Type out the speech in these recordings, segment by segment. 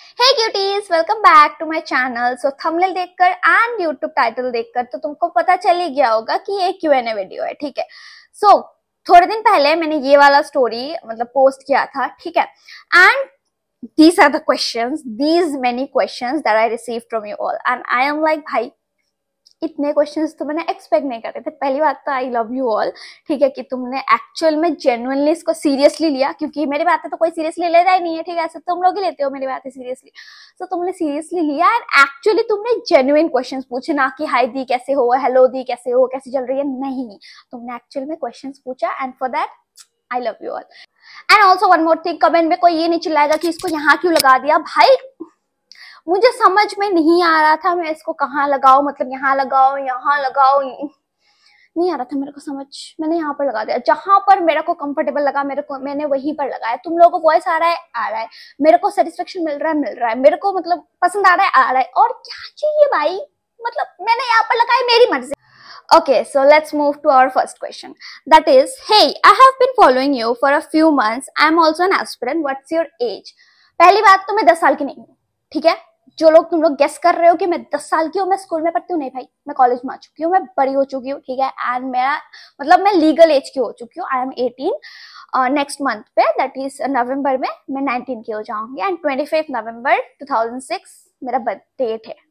Hey cuties, welcome back to my channel. So thumbnail देखकर and YouTube title देखकर तो तुमको पता चल ही गया होगा कि ये Q&A वीडियो है, ठीक है। सो थोड़े दिन पहले मैंने ये वाला स्टोरी पोस्ट किया था, ठीक है। And these are the questions, these many questions that I received from you all and I am like, भाई इतने क्वेश्चंस तो मैंने एक्सपेक्ट नहीं करे थे। पहली बात तो आई लव यू ऑल, ठीक है, कि तुमने एक्चुअल में जेन्युइनली इसको सीरियसली लिया, क्योंकि मेरी बातें तो कोई सीरियसली लेता ही नहीं है, ठीक है। ऐसे तुम लोग ही लेते हो मेरी बातें सीरियसली। तो तुमने सीरियसली लिया एंड एक्चुअली तुमने जेन्युइन क्वेश्चंस पूछे, ना कि हाय दी कैसे हो, हेलो दी कैसे हो, कैसी चल रही है, नहीं, तुमने एक्चुअल में क्वेश्चंस पूछा and for that I love you all. And also one more thing, comment में कोई ये नहीं चिल्लाएगा कि इसको यहाँ क्यों लगा दिया। भाई मुझे समझ में नहीं आ रहा था मैं इसको कहाँ लगाऊं, मतलब यहाँ लगाओ यहाँ लगाओ, नहीं आ रहा था मेरे को समझ। मैंने यहाँ पर लगा दिया, जहां पर मेरे को कंफर्टेबल लगा मैंने वहीं पर लगाया। तुम लोगों को वॉइस आ रहा है, मेरे को सेटिस्फेक्शन मिल रहा है, मेरे को पसंद आ रहा है, और क्या चाहिए भाई, मैंने यहाँ पर लगाया, मेरी मर्जी। Okay, so let's move to our first question. That is, hey, I have been following you for a few months. I'm also an aspirant. What's your age? पहली बात तो मैं 10 साल की नहीं हूँ, ठीक है। जो लोग तुम लोग गेस कर रहे हो कि मैं 10 साल की हूँ, मैं स्कूल में पढ़ती हूँ, नहीं भाई, मैं कॉलेज में आ चुकी हूँ, मैं बड़ी हो चुकी हूँ, ठीक है। एंड मेरा मैं लीगल एज की हो चुकी हूँ। आई एम 18 नेक्स्ट मंथ पे, दैट इज नवंबर में मैं 19 की हो जाऊंगी। एंड 25 नवंबर 2006 मेरा बर्थ डेट है।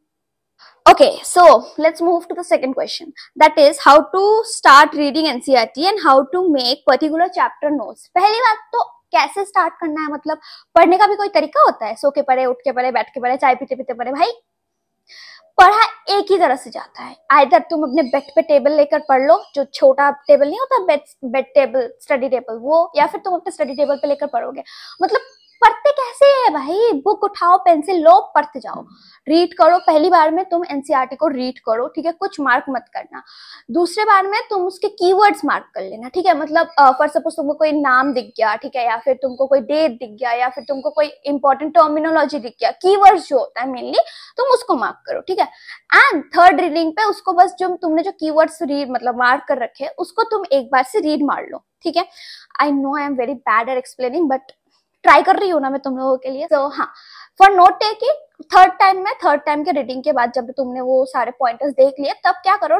Okay, so let's move to the second question. That is how to start reading NCERT and how to make particular chapter notes. पहली बात तो कैसे स्टार्ट करना है, पढ़ने का भी कोई तरीका होता है। सो के पढ़े, उठ के पढ़े, बैठ के पढ़े, चाय पीते पीते पढ़े। भाई पढ़ा एक ही तरह से जाता है। आइदर तुम अपने बेड पे टेबल लेकर पढ़ लो, जो छोटा टेबल नहीं होता, बेड टेबल, स्टडी टेबल, वो, या फिर तुम अपने स्टडी टेबल पे लेकर पढ़ोगे। पढ़ते कैसे है भाई, बुक उठाओ, पेंसिल लो, पढ़ते जाओ, रीड करो। पहली बार में तुम एनसीईआरटी को रीड करो, ठीक है, कुछ मार्क मत करना। दूसरे बार में तुम उसके कीवर्ड्स मार्क कर लेना, ठीक है। फॉर सपोज तुमको कोई नाम दिख गया, ठीक है, या फिर तुमको कोई डेट दिख गया, या फिर तुमको कोई इंपॉर्टेंट टर्मिनोलॉजी दिख गया, कीवर्ड्स जो होता है मेनली, तुम उसको मार्क करो, ठीक है। एंड थर्ड रीडिंग पे उसको बस जो तुमने जो कीवर्ड्स रीड मार्क कर रखे, उसको तुम एक बार से रीड मार लो, ठीक है। I know I am very bad at explaining, but try कर रही हूँ ना मैं तुम लोगों के लिए। तो हाँ, for note taking, third time के रीडिंग के बाद जब तुमने वो सारे पॉइंटर्स देख लिए, तब क्या करो,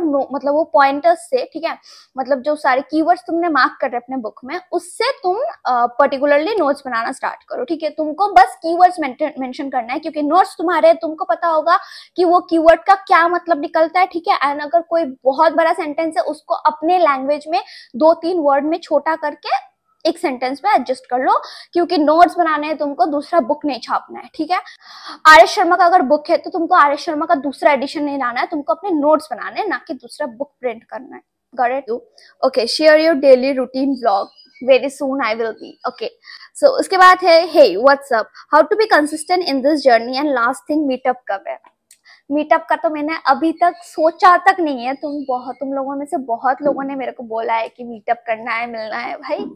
वो पॉइंटर्स से, ठीक है, जो सारे कीवर्ड्स तुमने मार्क कर रहे अपने बुक में, उससे तुम पर्टिकुलरली नोट्स बनाना स्टार्ट करो, ठीक है। तुमको बस कीवर्ड्स मेंशन करना है, क्योंकि नोट्स तुम्हारे, तुमको पता होगा कि वो कीवर्ड का क्या मतलब निकलता है, ठीक है। एंड अगर कोई बहुत बड़ा सेंटेंस है, उसको अपने लैंग्वेज में 2-3 वर्ड में छोटा करके एक सेंटेंस में एडजस्ट कर लो, क्योंकि नोट्स बनाने हैं तुमको, दूसरा बुक नहीं छापना है, ठीक है। आर.एस. शर्मा का अगर बुक है तो तुमको आर.एस. शर्मा का दूसरा एडिशन नहीं लाना है, तुमको अपने नोट्स बनाने हैं, ना कि दूसरा बुक प्रिंट करना है। Got it? Okay, share your daily routine vlog, very soon I will be. Okay, so उसके बाद है, hey what's up, how to be consistent in this journey, and last thing, meetup कब है। Meetup का तो मैंने अभी तक सोचा तक नहीं है। तुम लोगों में से बहुत लोगों ने मेरे को बोला है कि मीटअप करना है, मिलना है। भाई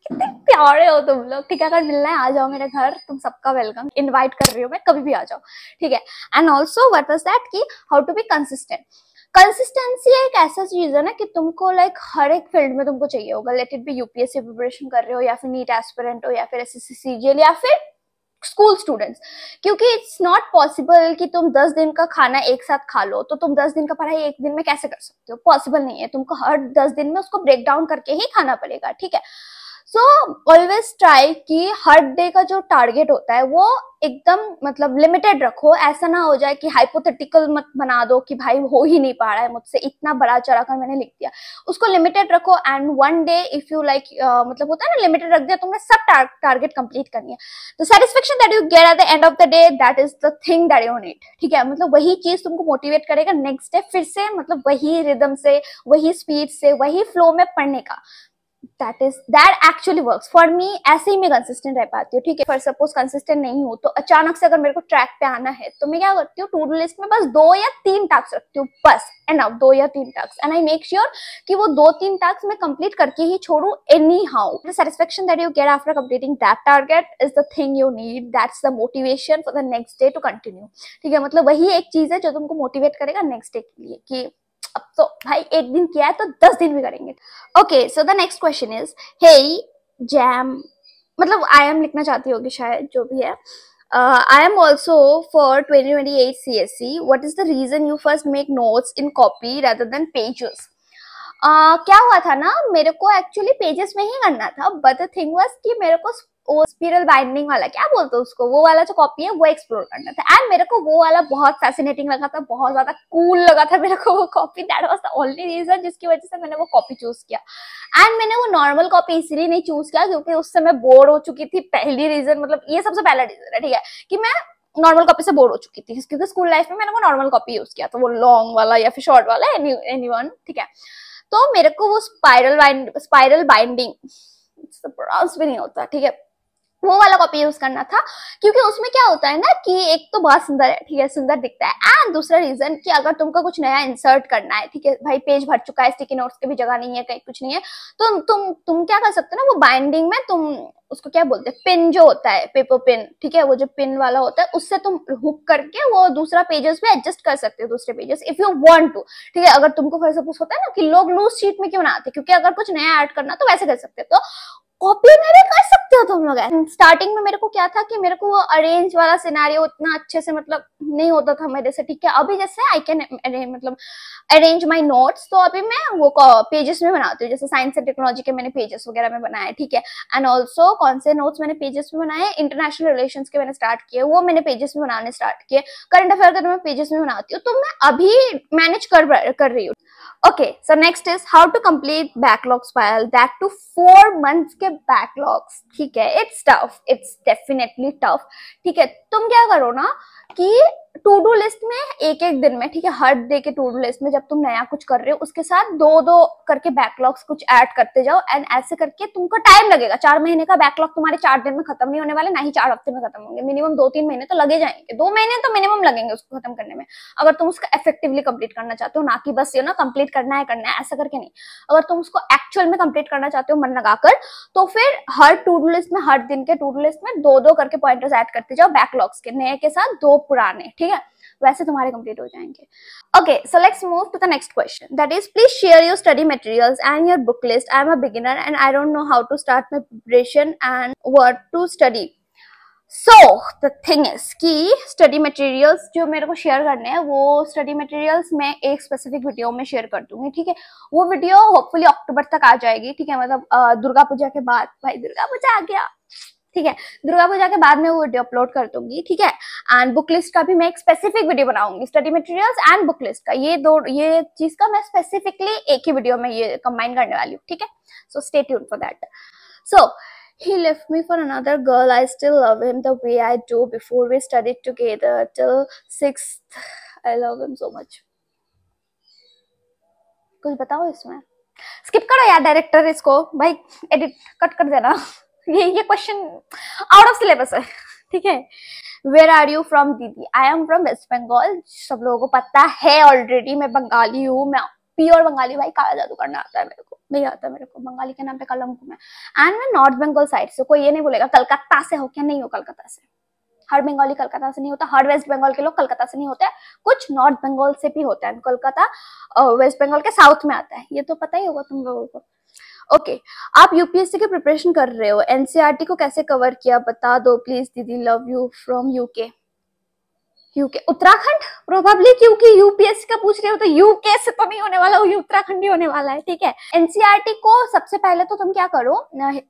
कितने प्यारे हो तुम लोग, ठीक है। अगर मिलना है आ जाओ मेरे घर, तुम सबका वेलकम, इनवाइट कर रही हूँ मैं, कभी भी आ जाओ, ठीक है। And also what was that कि how to be consistent. Consistency एक ऐसा चीज है ना कि तुमको हर एक फील्ड में तुमको चाहिए होगा। Let it be UPSC preparation कर रहे हो, या फिर नीट एस्पिरेंट हो, या फिर एसएससी सीजीएल, या फिर स्कूल स्टूडेंट्स। क्योंकि इट्स नॉट पॉसिबल कि तुम 10 दिन का खाना एक साथ खा लो, तो तुम 10 दिन का पढ़ाई एक दिन में कैसे कर सकते हो, पॉसिबल नहीं है। तुमको हर 10 दिन में उसको ब्रेक डाउन करके ही खाना पड़ेगा, ठीक है। सो ऑलवेज ट्राई कि हर डे का जो टारगेट होता है वो एकदम लिमिटेड रखो। ऐसा ना हो जाए कि हाइपोथेटिकल मत बना दो कि भाई हो ही नहीं पा रहा है मुझसे, इतना बड़ा चढ़ा कर मैंने लिख दिया। उसको लिमिटेड रखो, and one day if you like, होता है ना, लिमिटेड रख दिया तुमने, सब टारगेट कंप्लीट करनी है। तो satisfaction that you gate at the end of the day, that is the thing that you need, ठीक है। वही चीज तुमको मोटिवेट करेगा नेक्स्ट डे फिर से, वही रिदम से, वही स्पीड से, वही फ्लो में पढ़ने का। that actually works for me। ऐसे ही मैं कंसिस्टेंट रह पाती हूँ, ठीक है। फॉर सपोज कंसिस्टेंट नहीं हूँ तो अचानक से अगर मेरे को ट्रैक पे आना है, तो मैं क्या करती हूँ, टू डू लिस्ट में बस 2 या 3 टास्क रखती हूँ, बस एनफ, 2 या 3 task, and I make sure कि वो 2-3 टास्क मैं कंप्लीट करके ही छोड़ू anyhow. The satisfaction that you get after completing that target is the thing you need, that's the motivation for the next day to continue, ठीक है। वही एक चीज है जो तुमको मोटिवेट करेगा नेक्स्ट डे के लिए, कि अब तो भाई एक दिन किया है तो 10 दिन भी करेंगे। Okay, so the next question is, hey Jam, I am लिखना चाहती होगी शायद, जो भी है। I am also for 2028 CSC. What is the reason you first make notes in copy rather than pages? क्या हुआ था ना, मेरे को एक्चुअली पेजेस में ही करना था, बट द थिंग वाज कि मेरे को वो स्पिरल बाइंडिंग वाला, क्या बोलते हैं उसको, वो वाला जो कॉपी है वो एक्सप्लोर करना था। एंड मेरे को वो वाला बहुत फैसिनेटिंग लगा था, बहुत ज्यादा कूल लगा था मेरे को वो copy. That was the only reason जिसकी वजह से मैंने वो कॉपी चूज किया। एंड मैंने वो नॉर्मल कॉपी इसलिए नहीं चूज किया क्योंकि उससे मैं बोर हो चुकी थी। पहली रीजन, मतलब ये सबसे पहला रीजन है, ठीक है, कि मैं नॉर्मल कॉपी से बोर हो चुकी थी, क्योंकि स्कूल लाइफ में मैंने वो नॉर्मल कॉपी यूज किया था, वो लॉन्ग वाला या फिर शॉर्ट वाला, एनीवन, ठीक है। तो मेरे को वो स्पाइरल बाइंडिंग प्रोनाउंस भी नहीं होता, ठीक है, वो वाला कॉपी यूज करना था। क्योंकि उसमें क्या होता है ना कि एक तो बहुत सुंदर है, ठीक है, सुंदर दिखता है। एंड दूसरा रीजन कि अगर तुमको कुछ नया इंसर्ट करना है, ठीक है भाई, पेज भर चुका है, स्टिकी नोट्स की भी जगह नहीं है, कहीं कुछ नहीं है, तो तुम क्या कर सकते हो ना, वो बाइंडिंग में तुम उसको क्या बोलते हैं, पिन जो होता है, पेपर पिन, ठीक है, वो जो पिन वाला होता है, उससे तुम हुक करके वो दूसरा पेजेस भी एडजस्ट कर सकते हो, दूसरे pages, if you want to, ठीक है। अगर तुमको फॉर सपोज होता है ना कि लोग लूज शीट में क्यों बनाते, क्योंकि अगर कुछ नया ऐड करना तो वैसे कर सकते हो, तो कॉपी में भी कर सकते हो तुम लोग। स्टार्टिंग में मेरे को क्या था कि मेरे को वो अरेंज वाला सिनेरियो इतना अच्छे से मतलब नहीं होता था मेरे से, ठीक है। अभी जैसे आई कैन मतलब अरेंज माय नोट्स, तो अभी मैं वो पेजेस में बनाती हूँ, जैसे साइंस एंड टेक्नोलॉजी के मैंने पेजेस वगैरह में बनाए, ठीक है। एंड ऑल्सो कौन से नोट्स मैंने पेजेस में बनाए, इंटरनेशनल रिलेशंस के मैंने स्टार्ट किए, वो मैंने पेजेस में बनाने स्टार्ट किए। करंट अफेयर का तो मैं पेजेस में बनाती हूँ, तो मैं अभी मैनेज कर रही हूँ। Okay, so next is how to complete backlog spiral, that to 4 months के backlogs, ठीक है, it's tough, it's definitely tough, ठीक है। तुम क्या करो ना कि टू डू लिस्ट में एक एक दिन में, ठीक है, हर डे के टू डू लिस्ट में जब तुम नया कुछ कर रहे हो उसके साथ दो दो करके बैकलॉग्स कुछ ऐड करते जाओ। एंड ऐसे करके तुमको टाइम लगेगा, 4 महीने का बैकलॉग तुम्हारे 4 दिन में खत्म नहीं होने वाले, ना ही 4 हफ्ते में खत्म होंगे, मिनिमम 2-3 महीने तो लगे जाएंगे, 2 महीने तो मिनिमम लगेंगे उसको खत्म करने में, अगर तुम उसको इफेक्टिवली कंप्लीट करना चाहते हो, ना कि बस ये ना कंप्लीट करना है ऐसा करके नहीं। अगर तुम उसको एक्चुअल में कंप्लीट करना चाहते हो मन लगाकर, तो फिर हर टू डू लिस्ट में, हर दिन के टू डू लिस्ट में दो दो करके पॉइंटर्स ऐड करते जाओ, बैकलॉग्स के, नए के साथ 2 पुराने, ठीक है, वैसे तुम्हारे कंप्लीट हो जाएंगे। Okay, so let's move to the next question. That is, please share your study materials and your book list. I am a beginner and I don't know how to start my preparation and what to study. So the thing is कि study materials जो मेरे को share करने हैं, वो study materials मैं एक specific video में शेयर कर दूंगी, ठीक है। वो वीडियो होपफुली अक्टूबर तक आ जाएगी, ठीक है, मतलब दुर्गा पूजा के बाद, भाई दुर्गा पूजा आ गया, ठीक है, दुर्गा पूजा के बाद मैं वो वीडियो अपलोड कर दूंगी, ठीक है। एंड बुक लिस्ट का भी मैं एक स्पेसिफिक वीडियो बनाऊंगी, study materials and book list का, ये चीज का मैं स्पेसिफिकली एक ही वीडियो में ये कंबाइन करने वाली हूँ, ठीक है। So stay tuned for that. So he left me for another girl. I still love him the way I do before we studied together till 6th. I love him so much. कुछ बताओ इसमें, skip करो यार director, इसको भाई edit cut कर देना। ये क्वेश्चन आउट ऑफ सिलेबस है, ठीक है। वेयर आर यू फ्रॉम दीदी? I am from West Bengal, सब लोगों को पता है ऑलरेडी, मैं बंगाली हूँ, मैं प्योर बंगाली, भाई काला जादू करना आता है मेरे को, नहीं आता मेरे को, बंगाली के नाम पे कलंक हूँ मैं। एंड मैं नॉर्थ बंगाल साइड से, कोई ये नहीं बोलेगा कलकत्ता से हो क्या, नहीं हो कलकत्ता से, हर बंगाली कलकत्ता से नहीं होता, हर वेस्ट बंगाल के लोग कलकत्ता से नहीं होते, कुछ नॉर्थ बंगाल से भी होता है, कोलकाता वेस्ट बंगाल के साउथ में आता है, ये तो पता ही होगा तुम लोगों को। ओके, आप यूपीएससी की प्रिपरेशन कर रहे हो, एनसीईआरटी को कैसे कवर किया बता दो प्लीज दीदी, love you from UK. Uttarakhand probably, क्योंकि यूपीएससी का पूछ रहे हो तो यूके से तो नहीं होने वाला, वो उत्तराखंड ही होने वाला है, ठीक है। एनसीईआरटी को सबसे पहले तो तुम क्या करो,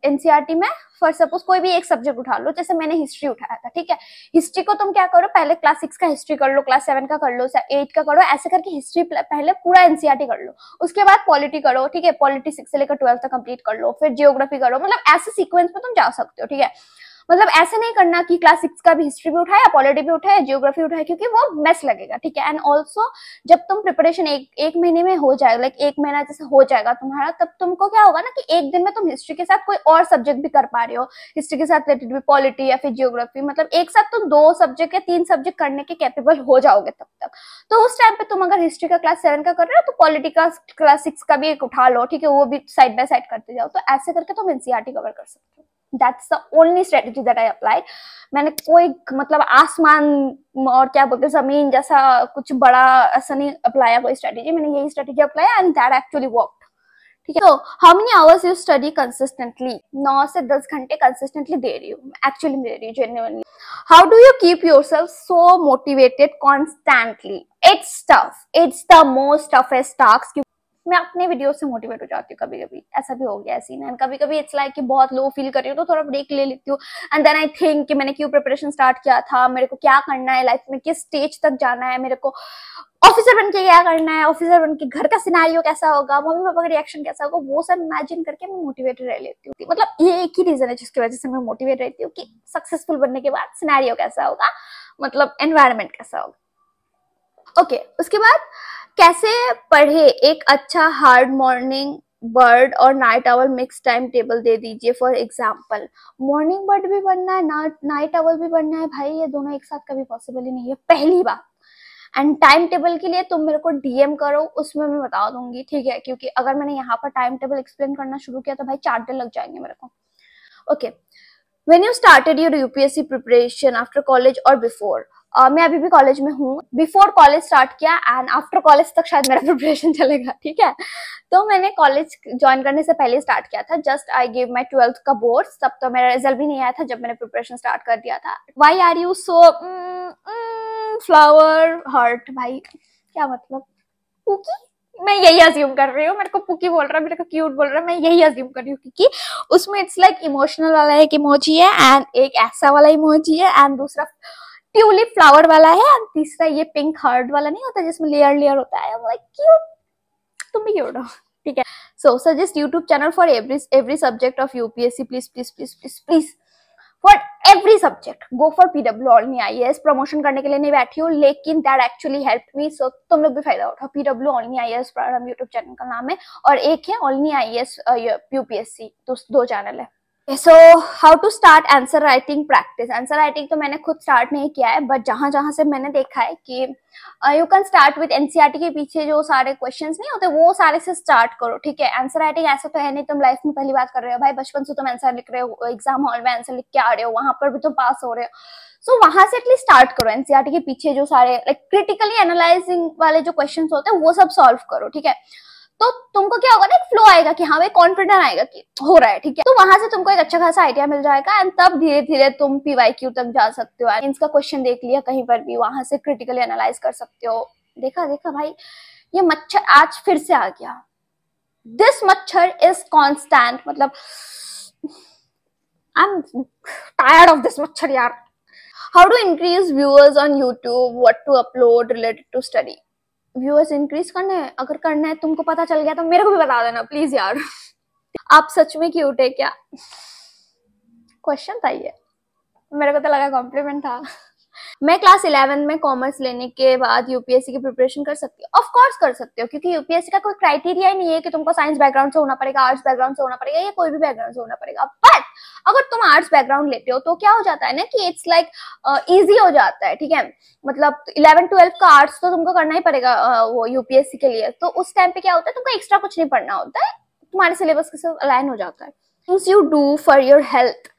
एनसीईआरटी में फॉर सपोज कोई भी एक सब्जेक्ट उठा लो, जैसे मैंने हिस्ट्री उठाया था, ठीक है। हिस्ट्री को तुम क्या करो, पहले क्लास 6 का हिस्ट्री कर लो, क्लास 7 का कर लो, 8 का करो, ऐसे करके हिस्ट्री पहले पूरा एनसीईआरटी कर लो, उसके बाद पॉलिटी करो, ठीक है, पॉलिटी 6 से लेकर 12 तक कंप्लीट कर लो, फिर जियोग्राफी करो, मतलब ऐसे सीक्वेंस में तुम जा सकते हो, ठीक है। मतलब ऐसे नहीं करना कि क्लास 6 का भी हिस्ट्री भी उठाया, पॉलिटी भी उठाया, जियोग्राफी उठाया, क्योंकि वो मेस लगेगा, ठीक है। एंड ऑल्सो जब तुम प्रिपरेशन एक महीने में हो जाएगा, लाइक 1 महीना जैसे हो जाएगा तुम्हारा, तब तुमको क्या होगा ना कि एक दिन में तुम हिस्ट्री के साथ कोई और सब्जेक्ट भी कर पा रहे हो, हिस्ट्री के साथ रिलेटेड भी पॉलिटी या फिर जियोग्राफी, मतलब एक साथ तुम 2 सब्जेक्ट या 3 सब्जेक्ट करने के कैपेबल हो जाओगे तब तक। तो उस टाइम पे तुम अगर हिस्ट्री का क्लास 7 का कर रहे हो तो पॉलिटी का क्लास 6 का भी एक उठा लो, ठीक है, वो भी साइड बाय साइड करते जाओ, तो ऐसे करके तुम एनसीईआरटी कवर कर सकते हो। That's the only strategy that I applied. मैंने कोई मतलब आसमान और क्या बोलते जमीन जैसा कुछ बड़ा ऐसा नहीं अप्लाई कोई स्ट्रेटेजी, मैंने यही strategy apply and that actually worked, ठीक है। तो how many hours you study consistently? 9 से 10 घंटे कंसिस्टेंटली दे रही हूँ, एक्चुअली दे रही हूँ, genuinely. How do you keep yourself so motivated constantly? It's tough, it's the most toughest task. मैं अपने वीडियो से मोटिवेट हो जाती हूँ, कभी कभी ऐसा भी हो गया सीन है। कभी कभी इट्स लाइक कि बहुत लो फील कर रही हूँ तो थोड़ा ब्रेक ले लेती हूँ, एंड देन आई थिंक कि मैंने क्यों प्रिपरेशन स्टार्ट किया था, मेरे को क्या करना है लाइफ में, किस स्टेज तक जाना है, मेरे को ऑफिसर बन के क्या करना है, ऑफिसर बन के घर का सिनेरियो कैसा होगा, मम्मी पापा का रिएक्शन कैसा होगा, वो सब इमेजिन करके मैं मोटिवेटेड रह लेती हूँ। मतलब ये एक ही रीजन है जिसकी वजह से मैं मोटिवेट रहती हूँ कि सक्सेसफुल बनने के बाद सिनेरियो कैसा होगा, मतलब एनवायरनमेंट कैसा होगा। ओके, उसके बाद कैसे पढ़े? एक अच्छा हार्ड मॉर्निंग बर्ड और night owl mix time table दे दीजिए। फॉर एग्जाम्पल, मॉर्निंग बर्ड भी बनना है, नाइट आवर भी बनना है, भाई ये दोनों एक साथ कभी पॉसिबल ही नहीं है, पहली बात। एंड टाइम टेबल के लिए तुम मेरे को डीएम करो, उसमें मैं बता दूंगी, ठीक है? क्योंकि अगर मैंने यहाँ पर टाइम टेबल एक्सप्लेन करना शुरू किया तो भाई 4 दिन लग जाएंगे मेरे को। Okay, when you started your UPSC preparation, after college और बिफोर? मैं अभी भी कॉलेज में हूँ, बिफोर कॉलेज स्टार्ट किया एंड आफ्टर कॉलेज तक शायद मेरा प्रिपरेशन चलेगा, ठीक है? तो मैंने कॉलेज ज्वाइन करने से पहले स्टार्ट किया था, just I give my 12th का बोर्ड, तब तो मेरा रिजल्ट भी नहीं आया था जब मैंने प्रिपरेशन स्टार्ट कर दिया था। Why are you so flower heart? भाई क्या मतलब? पुकी? मैं यही अज्यूम कर रही हूँ, मेरे को पुकी बोल रहा है, मेरे को क्यूट बोल रहा है, मैं यही अज्यूम कर रही हूँ क्योंकि उसमें इट्स लाइक इमोशनल वाला एक इमोजी है एंड एक ऐसा वाला इमोजी है एंड दूसरा ट्यूलिप फ्लावर वाला है एंड तीसरा ये पिंक हार्ट वाला नहीं होता जिसमें लेयर लेयर होता है। लाइक क्यूट, तुम भी क्यूट हो, ठीक है? So suggest YouTube channel for every subject of UPSC, please please please please please, for every subject. Go for PW only IAS. Promotion करने के लिए नहीं बैठी हूँ, लेकिन that actually help me, so तुम लोग भी फायदा उठाओ। PW only IAS Prarambh YouTube channel का नाम है, और एक है ओनली आईएएस यूपीएससी, तो 2 चैनल है। So how to start answer writing practice? Answer writing तो मैंने खुद स्टार्ट नहीं किया है, बट जहां जहां से मैंने देखा है कि you can start with NCERT के पीछे जो सारे क्वेश्चंस नहीं होते वो सारे से स्टार्ट करो, ठीक है? आंसर राइटिंग ऐसा तो है नहीं तुम लाइफ में पहली बार कर रहे हो, भाई बचपन से तुम आंसर लिख रहे हो, एग्जाम हॉल में आंसर लिख के आ रहे हो, वहां पर भी तुम पास हो रहे हो। सो वहां से एटलीस्ट स्टार्ट करो, एनसीईआरटी के पीछे जो सारे लाइक क्रिटिकली एनालाइजिंग वाले जो क्वेश्चंस होते हैं वो सब सॉल्व करो, ठीक है? तो तुमको क्या होगा ना, एक फ्लो आएगा कि हाँ भाई कॉन्फिडेंस आएगा कि हो रहा है, ठीक है? तो वहां से तुमको एक अच्छा खासा आइडिया मिल जाएगा एंड तब धीरे धीरे तुम पीवाईक्यू तक जा सकते हो। इसका क्वेश्चन देख लिया कहीं पर भी, वहां से क्रिटिकली एनालाइज कर सकते हो। देखा भाई, ये मच्छर आज फिर से आ गया। दिस मच्छर इज कॉन्स्टेंट, मतलब I am tired of this मच्छर यार। How to increase viewers on YouTube, what to upload related to study? Viewers increase करना है, अगर करना है तुमको पता चल गया तो मेरे को भी बता देना प्लीज यार। आप सच में क्यूट है क्या? क्वेश्चन था ये, मेरे को तो लगा कॉम्प्लीमेंट था। मैं क्लास 11 में कॉमर्स लेने के बाद यूपीएससी की प्रिपरेशन कर सकती हूँ? ऑफ कोर्स कर सकते हो, क्योंकि यूपीएससी का कोई क्राइटेरिया ही नहीं है कि तुमको साइंस बैकग्राउंड से होना पड़ेगा, आर्ट्स बैकग्राउंड से होना पड़ेगा, या कोई भी बैकग्राउंड से होना पड़ेगा। बट अगर तुम आर्ट्स बैकग्राउंड लेते हो तो क्या हो जाता है ना कि इट्स लाइक इजी हो जाता है, ठीक है? मतलब 11-12 का आर्ट्स तो तुमको करना ही पड़ेगा वो यूपीएससी के लिए, तो उस टाइम पे क्या होता है, तुमको एक्स्ट्रा कुछ नहीं पढ़ना होता है, तुम्हारे सिलेबस के साथ अलाइन हो जाता है। Things you do for your health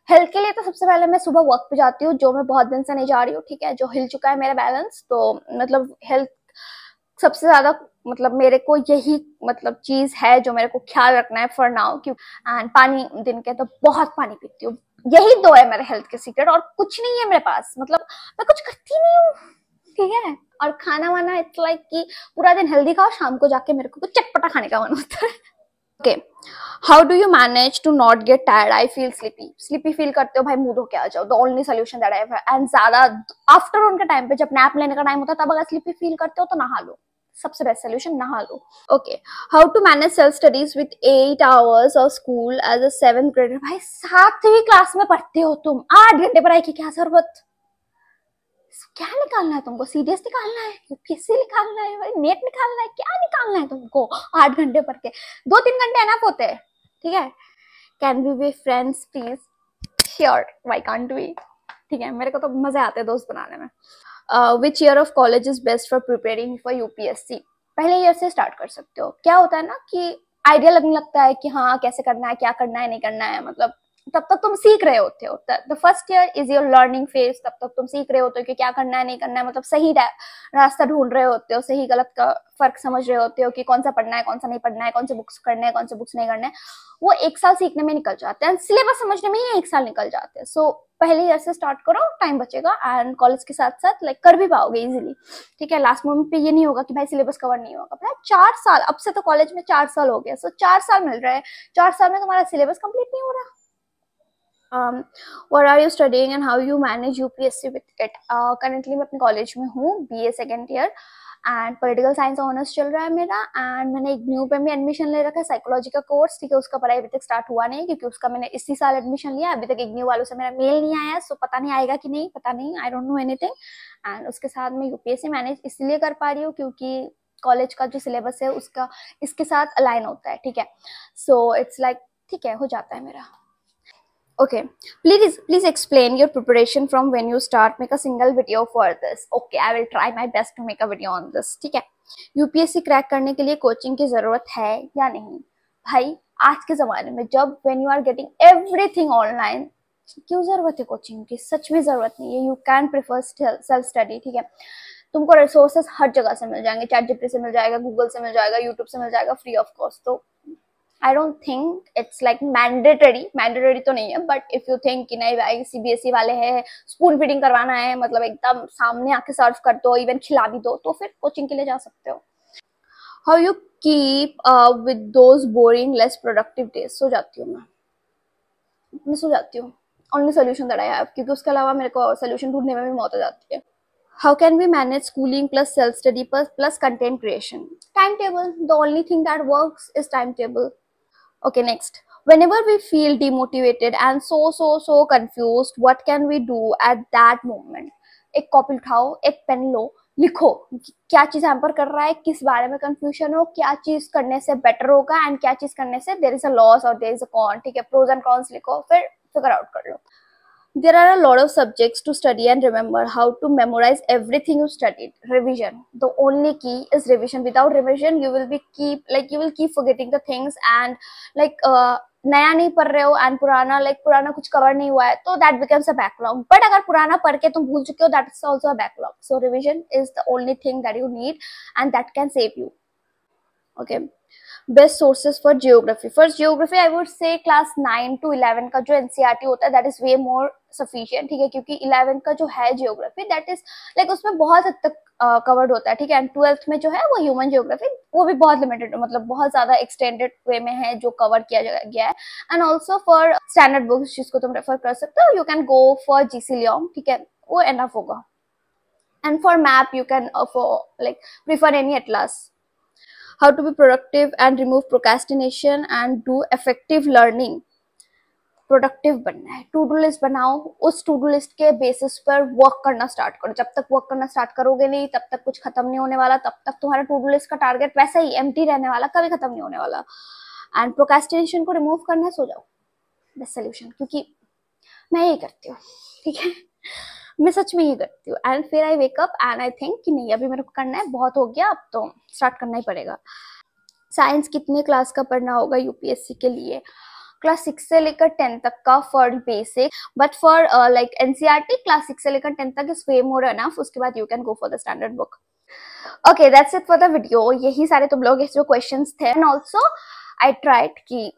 के लिए तो सबसे पहले मैं सुबह वॉक पे जाती हूँ, जो मैं बहुत दिन से नहीं जा रही हूँ, ठीक है? जो हिल चुका है मेरा बैलेंस, तो मतलब हेल्थ सबसे ज्यादा, मतलब मेरे को यही मतलब चीज है जो मेरे को ख्याल रखना है फॉर नाउ। क्यों? एंड पानी, दिन के तो बहुत पानी पीती हूँ, यही 2 है मेरे हेल्थ के सीक्रेट, और कुछ नहीं है मेरे पास, मतलब मैं कुछ करती नहीं हूँ, ठीक है? और खाना वाना इट्स लाइक कि पूरा दिन हेल्दी खाओ, शाम को जाके मेरे को कुछ चटपटा खाने का मन होता है। Okay, how do you manage to not get tired? I feel sleepy feel करते हो भाई, मुंह धो के आ जाओ, the only solution that I have. And ज्यादा आफ्टरनून के टाइम पे जब नैप लेने का टाइम होता है तब अगर स्लीपी फील करते हो तो नहा लो, सबसे बेस्ट सोल्यूशन नहा लो। Okay, how to manage self studies with 8 hours of school as a 7th grader? भाई 7वीं क्लास में पढ़ते हो तुम, 8 घंटे पढ़ाई की क्या जरूरत? क्या निकालना है तुमको? सीडीएस निकालना है, यूपीएससी निकालना है, भाई नेट निकालना है, क्या निकालना है तुमको 8 घंटे पढ़ के? 2-3 घंटे एनफ होते हैं, ठीक है? Can we be friends please? Sure, why can't we? ठीक है, मेरे को तो मजे आते हैं दोस्त बनाने में। Which year of college is best for preparing for UPSC? पहले ईयर से स्टार्ट कर सकते हो। क्या होता है ना कि आइडिया लगने लगता है कि हाँ कैसे करना है, क्या करना है, नहीं करना है, मतलब तब तक तुम सीख रहे होते हो। The first year is your learning phase, तब तक तुम सीख रहे होते हो कि क्या करना है नहीं करना है, मतलब सही रास्ता ढूंढ रहे होते हो, सही गलत का फर्क समझ रहे होते हो कि कौन सा पढ़ना है कौन सा नहीं पढ़ना है, कौन से बुक्स करने हैं कौन से बुक्स नहीं करने हैं। वो 1 साल सीखने में निकल जाते हैं, सिलेबस समझने में ही 1 साल निकल जाते हैं। सो पहले ईयर से स्टार्ट करो, टाइम बचेगा एंड कॉलेज के साथ साथ लाइक कर भी पाओगे इजीली, ठीक है। लास्ट मोमेंट पे ये नहीं होगा कि भाई सिलेबस कवर नहीं होगा। पता है 4 साल, अब से तो कॉलेज में 4 साल हो गया, सो 4 साल मिल रहा है, 4 साल में तुम्हारा सिलेबस कंप्लीट नहीं हो रहा। what are you studying and how you manage UPSC with it? Currently मैं अपने कॉलेज में हूँ, BA second year and political science honours चल रहा है मेरा। एंड मैंने एक न्यू पे भी एडमिशन ले रखा है, साइकोलॉजी का कोर्स, ठीक है। उसका पढ़ाई अभी तक स्टार्ट हुआ नहीं क्योंकि उसका मैंने इसी साल एडमिशन लिया, अभी तक एक न्यू वालों से मेरा मेल नहीं आया, सो पता नहीं आएगा कि नहीं, पता नहीं, I don't know anything. And उसके साथ मैं UPSC मैनेज इसलिए कर पा रही हूँ क्योंकि कॉलेज का जो सिलेबस है उसका इसके साथ अलाइन होता है, ठीक है। सो इट्स लाइक ठीक है, हो जाता है मेरा। Okay, please explain your preparation from when you start. Make a single video for this. Okay, I will try my best to make a video on this. ठीक है। UPSC क्रैक करने के लिए कोचिंग की जरूरत है या नहीं? भाई आज के जमाने में जब when you are getting everything online, क्यों जरूरत है कोचिंग की? सच में जरूरत नहीं है। You can prefer self study, ठीक है। तुमको रिसोर्सेस हर जगह से मिल जाएंगे, ChatGPT से मिल जाएगा, गूगल से मिल जाएगा, यूट्यूब से मिल जाएगा, फ्री ऑफ कॉस्ट। तो I don't think it's like mandatory तो नहीं है, but if you think कि नहीं भाई CBSE वाले हैं, स्पून फीडिंग करवाना है, मतलब एकदम सामने आके सर्व कर दो, इवन खिला भी दो, तो फिर कोचिंग के लिए जा सकते हो। How you keep with those boring less productive days? सो जाती हूँ मैं सो जाती हूँ। Only solution that I have, क्योंकि उसके अलावा मेरे को सोल्यूशन ढूंढने में भी मौत आ जाती है। How can we manage schooling plus self study plus content creation? Timetable. The only thing that works is timetable. Okay, next. Whenever we feel demotivated and so confused, what can we do at that moment? एक copy उठाओ, एक pen लो, लिखो क्या चीज hamper कर रहा है, किस बारे में कंफ्यूजन हो, क्या चीज करने से बेटर होगा एंड क्या चीज करने से देयर इज अ लॉस और देयर इज अ कॉन, ठीक है। प्रोज एंड कॉन्स लिखो, फिर फिगर आउट कर लो। There are a lot of subjects to study and remember how to memorize everything you studied. Revision. The only key is revision. Without revision, you will keep forgetting the things and नया नहीं पढ़ रहे हो and पुराना कुछ cover नहीं हुआ है तो that becomes a backlog. But अगर पुराना पढ़ के तुम भूल चुके हो, that is also a backlog. So revision is the only thing that you need and that can save you. Okay, best sources for geography. First geography I would say class 9 to 11 का जो NCERT होता है that is way more sufficient, ठीक है। क्योंकि 11 का जो है जियोग्राफी दैट इज लाइक उसमें बहुत हद तक कवर्ड होता है, ठीक है। एंड 12th में जो है वो ह्यूमन जियोग्राफी, वो भी बहुत लिमिटेड, मतलब बहुत ज्यादा एक्सटेंडेड वे में है जो कवर किया गया है। And also for standard books जिसको तुम रेफर कर सकते हो, you can go for GC Leong, ठीक है, वो एनफ होगा। And for map you can prefer any Atlas. How to be productive and remove procrastination and do effective learning. Productive बनना है, टू डू लिस्ट बनाओ, उस टू डू लिस्ट के basis पर वर्क करना स्टार्ट करो। जब तक वर्क करना स्टार्ट करोगे नहीं तब तक कुछ खत्म नहीं होने वाला, तब तक तुम्हारा टू डू लिस्ट का टारगेट वैसा ही एम्प्टी रहने वाला, कभी खत्म नहीं होने वाला। एंड प्रोक्रेस्टिनेशन को रिमूव करना है, सो जाओ, बेस्ट सोल्यूशन। क्योंकि मैं यही करती हूँ, ठीक है, मैं सच में ही करती हूँ। एंड फिर I wake up and I think कि नहीं अभी मेरे को करना है, बहुत हो गया, अब तो स्टार्ट करना ही पड़ेगा। साइंस कितने क्लास का पढ़ना होगा UPSC के लिए? क्लास 6 से लेकर 10 तक का for basic, but for NCERT class 6 से लेकर 10 तक इज वे मोर एनफ। उसके बाद you can go for the standard book. Okay, that's it for the video. यही सारे तुम लोग जो क्वेश्चंस थे। एंड ऑल्सो आई ट्राइड कि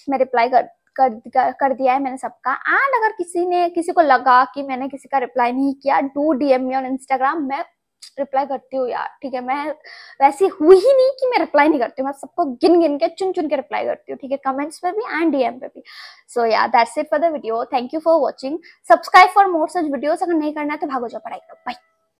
मैं रिप्लाई कर दिया है मैंने सबका। एंड अगर किसी को लगा कि मैंने किसी का रिप्लाई नहीं किया, do DM me on Instagram, मैं रिप्लाई करती हूँ यार, ठीक है। मैं वैसी हुई ही नहीं कि मैं रिप्लाई नहीं करती हूँ, मैं सबको गिन के चुन के रिप्लाई करती हूँ, ठीक है, कमेंट्स पे भी एंड DM पे भी। सो या that's it for the video. Thank you for watching. Subscribe for more such videos. अगर नहीं करना है तो भागो जाओ, पढ़ाई करो। बाय।